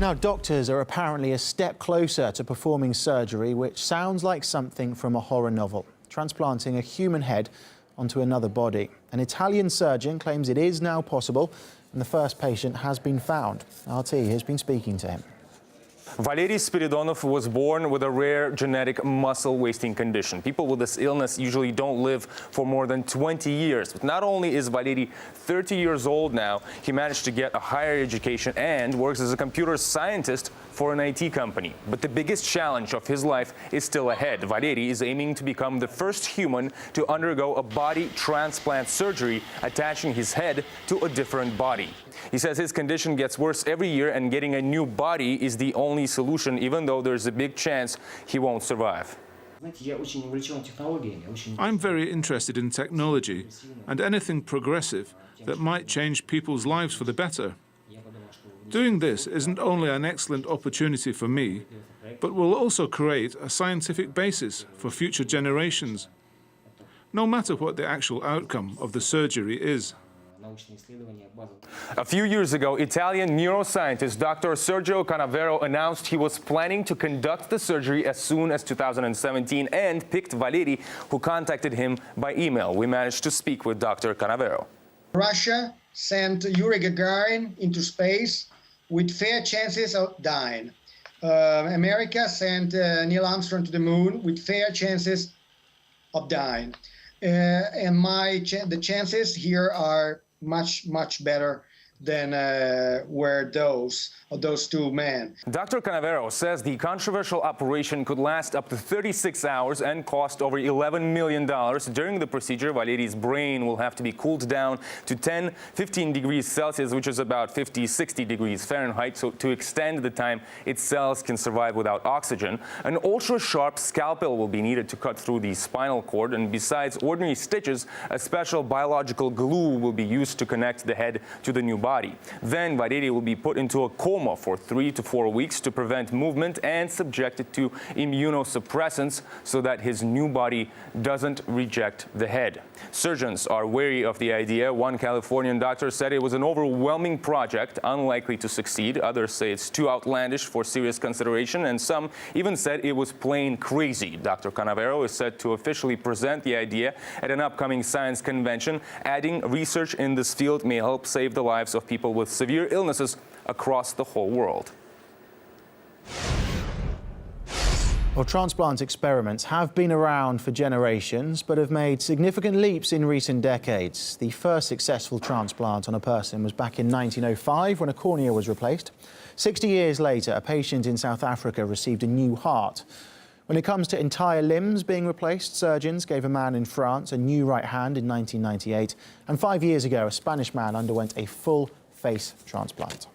Now, doctors are apparently a step closer to performing surgery, which sounds like something from a horror novel, transplanting a human head onto another body. An Italian surgeon claims it is now possible, and the first patient has been found. RT has been speaking to him. Valery Spiridonov was born with a rare genetic muscle wasting condition. People with this illness usually don't live for more than 20 years. But not only is Valery 30 years old now, he managed to get a higher education and works as a computer scientist for an IT company. But the biggest challenge of his life is still ahead. Valery is aiming to become the first human to undergo a body transplant surgery, attaching his head to a different body. He says his condition gets worse every year, and getting a new body is the only solution, even though there's a big chance he won't survive. I'm very interested in technology and anything progressive that might change people's lives for the better. Doing this isn't only an excellent opportunity for me, but will also create a scientific basis for future generations, no matter what the actual outcome of the surgery is. A few years ago, Italian neuroscientist Dr. Sergio Canavero announced he was planning to conduct the surgery as soon as 2017 and picked Valery, who contacted him by email. We managed to speak with Dr. Canavero. Russia sent Yuri Gagarin into space with fair chances of dying. America sent Neil Armstrong to the moon with fair chances of dying. And the chances here are much better than were those of those two men. Dr. Canavero says the controversial operation could last up to 36 hours and cost over $11 million. During the procedure, Valery's brain will have to be cooled down to 10-15 degrees Celsius, which is about 50-60 degrees Fahrenheit, so to extend the time its cells can survive without oxygen. An ultra-sharp scalpel will be needed to cut through the spinal cord, and besides ordinary stitches, a special biological glue will be used to connect the head to the new body. Then Valery will be put into a coma for 3 to 4 weeks to prevent movement and subjected to immunosuppressants so that his new body doesn't reject the head. Surgeons are wary of the idea. One Californian doctor said it was an overwhelming project, unlikely to succeed. Others say it's too outlandish for serious consideration, and some even said it was plain crazy. Dr. Canavero is set to officially present the idea at an upcoming science convention, adding research in this field may help save the lives of people with severe illnesses across the whole world. Well, transplant experiments have been around for generations, but have made significant leaps in recent decades. The first successful transplant on a person was back in 1905 when a cornea was replaced. 60 years later, a patient in South Africa received a new heart. When it comes to entire limbs being replaced, surgeons gave a man in France a new right hand in 1998. And 5 years ago, a Spanish man underwent a full face transplant.